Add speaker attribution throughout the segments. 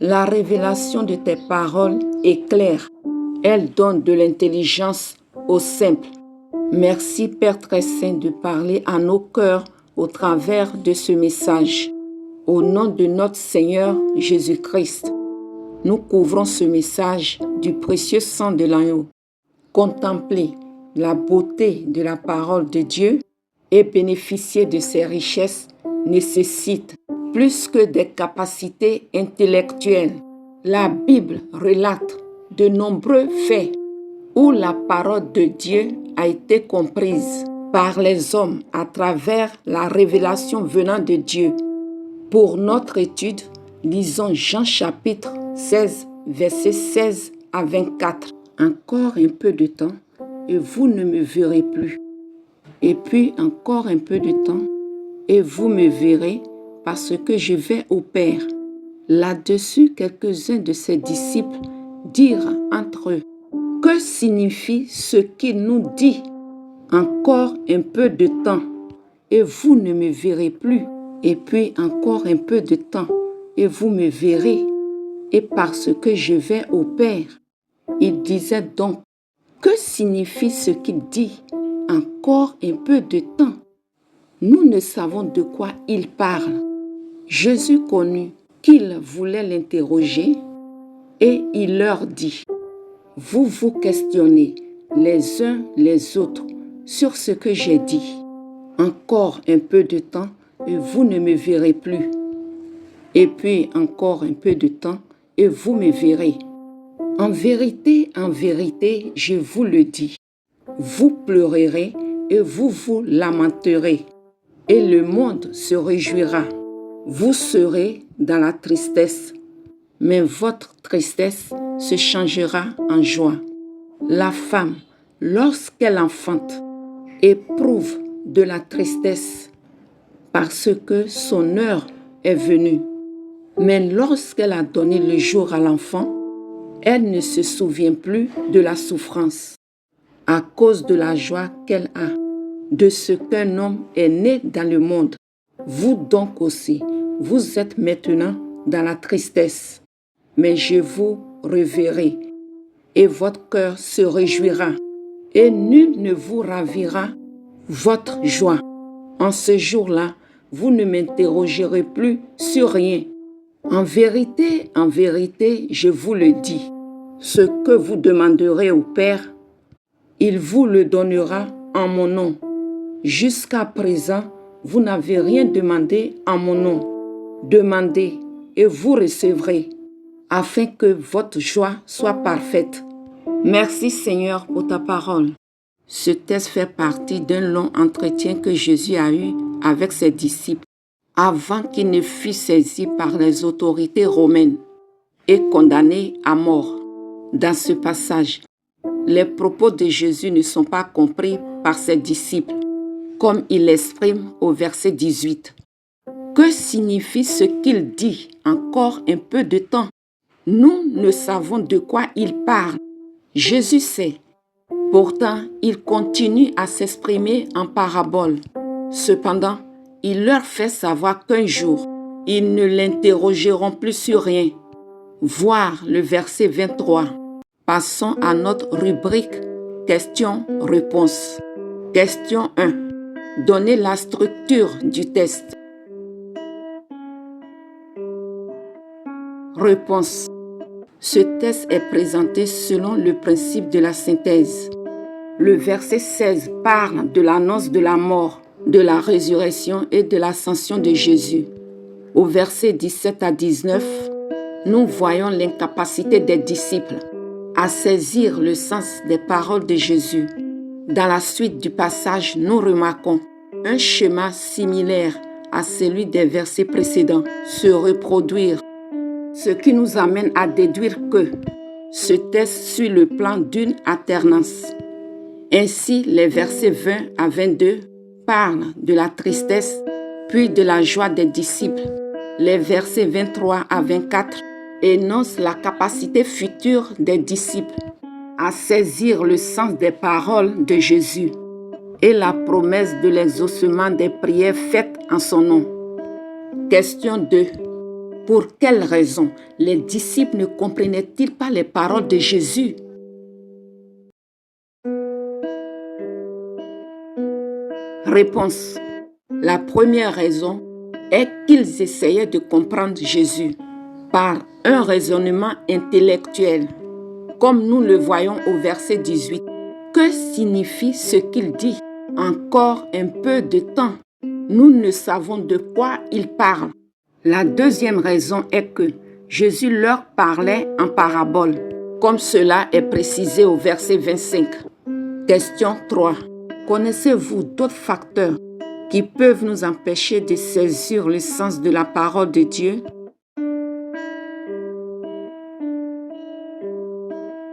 Speaker 1: La révélation de tes paroles est claire. Elle donne de l'intelligence aux simples. Merci Père très saint de parler à nos cœurs au travers de ce message. Au nom de notre Seigneur Jésus-Christ, nous couvrons ce message du précieux sang de l'agneau. Contempler la beauté de la parole de Dieu et bénéficier de ses richesses nécessite plus que des capacités intellectuelles. La Bible relate de nombreux faits où la parole de Dieu a été comprise par les hommes à travers la révélation venant de Dieu. Pour notre étude, lisons Jean chapitre 16, versets 16 à 24. Encore un peu de temps et vous ne me verrez plus. Et puis encore un peu de temps et vous me verrez parce que je vais au Père. Là-dessus, quelques-uns de ses disciples dirent entre eux: que signifie ce qu'il nous dit? Encore un peu de temps et vous ne me verrez plus. Et puis encore un peu de temps et vous me verrez. Et parce que je vais au Père. Il disait donc: que signifie ce qu'il dit? Encore un peu de temps. Nous ne savons de quoi il parle. Jésus connut qu'ils voulaient l'interroger et il leur dit: vous vous questionnez les uns les autres sur ce que j'ai dit. Encore un peu de temps et vous ne me verrez plus. Et puis encore un peu de temps et vous me verrez. En vérité, je vous le dis, vous pleurerez et vous vous lamenterez, et le monde se réjouira. Vous serez dans la tristesse, mais votre tristesse se changera en joie. La femme, lorsqu'elle enfante, éprouve de la tristesse parce que son heure est venue. Mais lorsqu'elle a donné le jour à l'enfant, elle ne se souvient plus de la souffrance à cause de la joie qu'elle a de ce qu'un homme est né dans le monde. Vous donc aussi, vous êtes maintenant dans la tristesse, mais je vous reverrai et votre cœur se réjouira et nul ne vous ravira votre joie. En ce jour-là, vous ne m'interrogerez plus sur rien. En vérité, je vous le dis, ce que vous demanderez au Père, il vous le donnera en mon nom. Jusqu'à présent, vous n'avez rien demandé en mon nom. Demandez et vous recevrez, afin que votre joie soit parfaite. Merci Seigneur pour ta parole. Ce texte fait partie d'un long entretien que Jésus a eu avec ses disciples avant qu'il ne fût saisi par les autorités romaines et condamné à mort. Dans ce passage, les propos de Jésus ne sont pas compris par ses disciples, comme il l'exprime au verset 18. Que signifie ce qu'il dit? Encore un peu de temps. Nous ne savons de quoi il parle. Jésus sait. Pourtant, il continue à s'exprimer en parabole. Cependant, il leur fait savoir qu'un jour, ils ne l'interrogeront plus sur rien. Voir le verset 23. Passons à notre rubrique questions-réponses. Question 1. Donnez la structure du test. Réponse. Ce test est présenté selon le principe de la synthèse. Le verset 16 parle de l'annonce de la mort, de la résurrection et de l'ascension de Jésus. Au verset 17 à 19, nous voyons l'incapacité des disciples à saisir le sens des paroles de Jésus. Dans la suite du passage, nous remarquons un schéma similaire à celui des versets précédents se reproduire, ce qui nous amène à déduire que ce texte suit le plan d'une alternance. Ainsi, les versets 20 à 22 parlent de la tristesse, puis de la joie des disciples. Les versets 23 à 24 énoncent la capacité future des disciples à saisir le sens des paroles de Jésus et la promesse de l'exaucement des prières faites en son nom. Question 2. Pour quelle raison les disciples ne comprenaient-ils pas les paroles de Jésus? Réponse. La première raison est qu'ils essayaient de comprendre Jésus par un raisonnement intellectuel, comme nous le voyons au verset 18. Que signifie ce qu'il dit? Encore un peu de temps. Nous ne savons de quoi il parle. La deuxième raison est que Jésus leur parlait en parabole, comme cela est précisé au verset 25. Question 3. Connaissez-vous d'autres facteurs qui peuvent nous empêcher de saisir le sens de la parole de Dieu?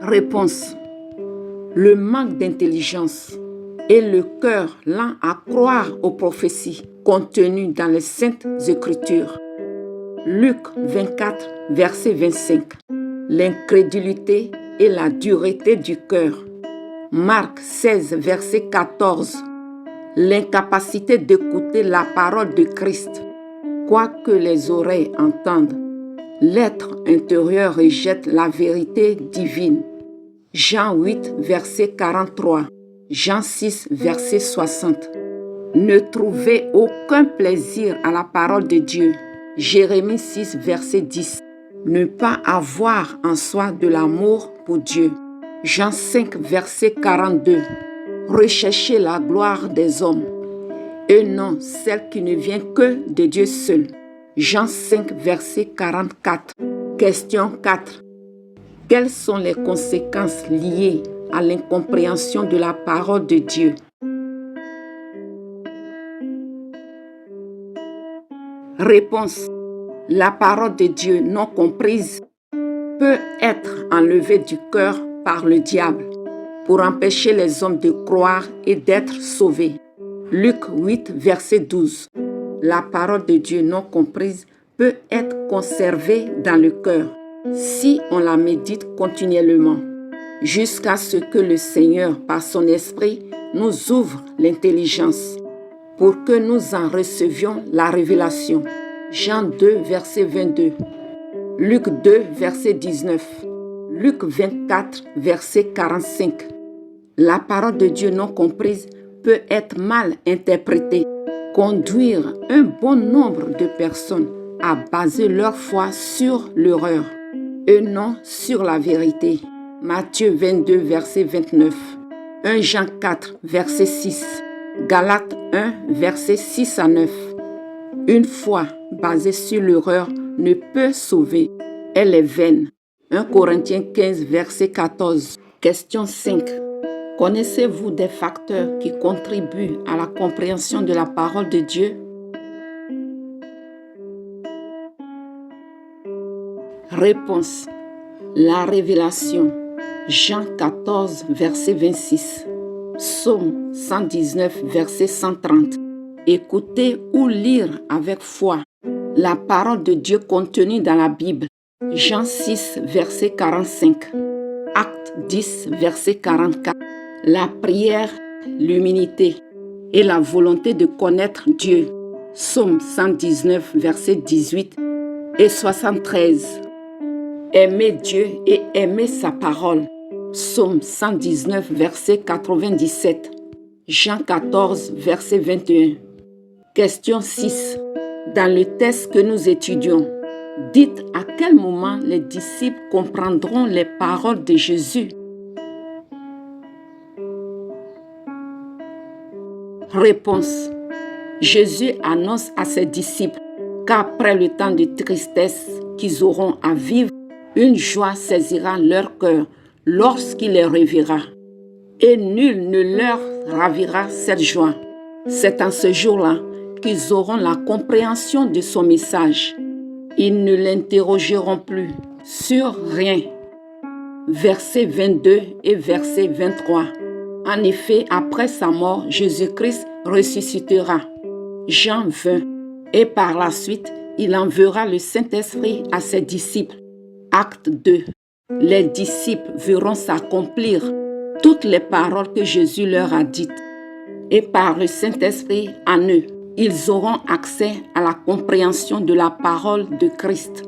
Speaker 1: Réponse. Le manque d'intelligence et le cœur lent à croire aux prophéties contenues dans les Saintes Écritures. Luc 24, verset 25. L'incrédulité et la dureté du cœur. Marc 16, verset 14. L'incapacité d'écouter la parole de Christ. Quoique les oreilles entendent, l'être intérieur rejette la vérité divine. Jean 8, verset 43. Jean 6, verset 60. Ne trouvez aucun plaisir à la parole de Dieu. Jérémie 6, verset 10. Ne pas avoir en soi de l'amour pour Dieu. Jean 5, verset 42. Recherchez la gloire des hommes et non celle qui ne vient que de Dieu seul. Jean 5, verset 44. Question 4. Quelles sont les conséquences liées à l'incompréhension de la parole de Dieu? Réponse. La parole de Dieu non comprise peut être enlevée du cœur par le diable pour empêcher les hommes de croire et d'être sauvés. Luc 8, verset 12. La parole de Dieu non comprise peut être conservée dans le cœur si on la médite continuellement, jusqu'à ce que le Seigneur, par son esprit, nous ouvre l'intelligence pour que nous en recevions la révélation. Jean 2, verset 22. Luc 2, verset 19. Luc 24, verset 45. La parole de Dieu non comprise peut être mal interprétée, conduire un bon nombre de personnes à baser leur foi sur l'erreur et non sur la vérité. Matthieu 22, verset 29. 1 Jean 4, verset 6. Galates 1, verset 6 à 9. Une foi basée sur l'erreur ne peut sauver. Elle est vaine. 1 Corinthiens 15, verset 14. Question 5. Connaissez-vous des facteurs qui contribuent à la compréhension de la parole de Dieu? Réponse. La révélation. Jean 14, verset 26. Psaume 119, verset 130. Écouter ou lire avec foi la parole de Dieu contenue dans la Bible. Jean 6, verset 45. Acte 10, verset 44. La prière, l'humilité et la volonté de connaître Dieu. Psaume 119, verset 18 et 73. Aimer Dieu et aimer sa parole. Psaume 119, verset 97. Jean 14, verset 21. Question 6. Dans le texte que nous étudions, dites à quel moment les disciples comprendront les paroles de Jésus. Réponse. Jésus annonce à ses disciples qu'après le temps de tristesse qu'ils auront à vivre, une joie saisira leur cœur lorsqu'il les reverra. Et nul ne leur ravira cette joie. C'est en ce jour-là qu'ils auront la compréhension de son message. Ils ne l'interrogeront plus sur rien. Versets 22 et verset 23. En effet, après sa mort, Jésus-Christ ressuscitera. Jean 20. Et par la suite, il enverra le Saint-Esprit à ses disciples. Acte 2. Les disciples verront s'accomplir toutes les paroles que Jésus leur a dites. Et par le Saint-Esprit en eux, Ils auront accès à la compréhension de la parole de Christ.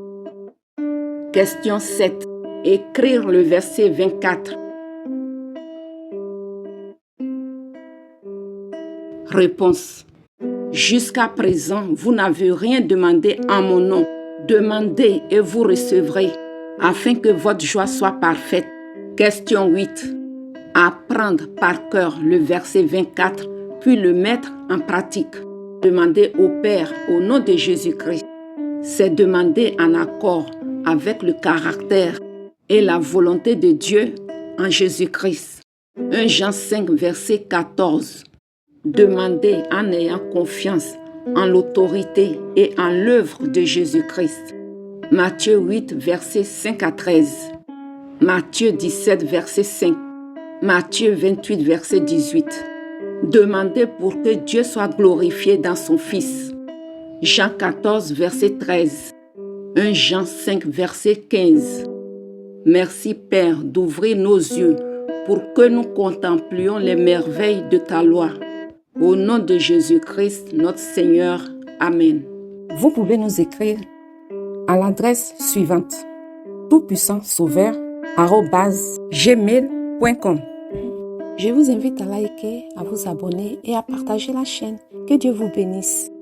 Speaker 1: Question 7. Écrire le verset 24. Réponse. Jusqu'à présent, vous n'avez rien demandé en mon nom. Demandez et vous recevrez, afin que votre joie soit parfaite. Question 8. Apprendre par cœur le verset 24, puis le mettre en pratique. Demander au Père au nom de Jésus-Christ. C'est demander en accord avec le caractère et la volonté de Dieu en Jésus-Christ. 1 Jean 5, verset 14. Demandez en ayant confiance en l'autorité et en l'œuvre de Jésus-Christ. Matthieu 8, verset 5 à 13. Matthieu 17, verset 5. Matthieu 28, verset 18. Demandez pour que Dieu soit glorifié dans son Fils. Jean 14, verset 13. 1 Jean 5, verset 15. Merci Père d'ouvrir nos yeux pour que nous contemplions les merveilles de ta loi. Au nom de Jésus-Christ, notre Seigneur. Amen.
Speaker 2: Vous pouvez nous écrire à l'adresse suivante: toutpuissantsauveur@gmail.com. Je vous invite à liker, à vous abonner et à partager la chaîne. Que Dieu vous bénisse.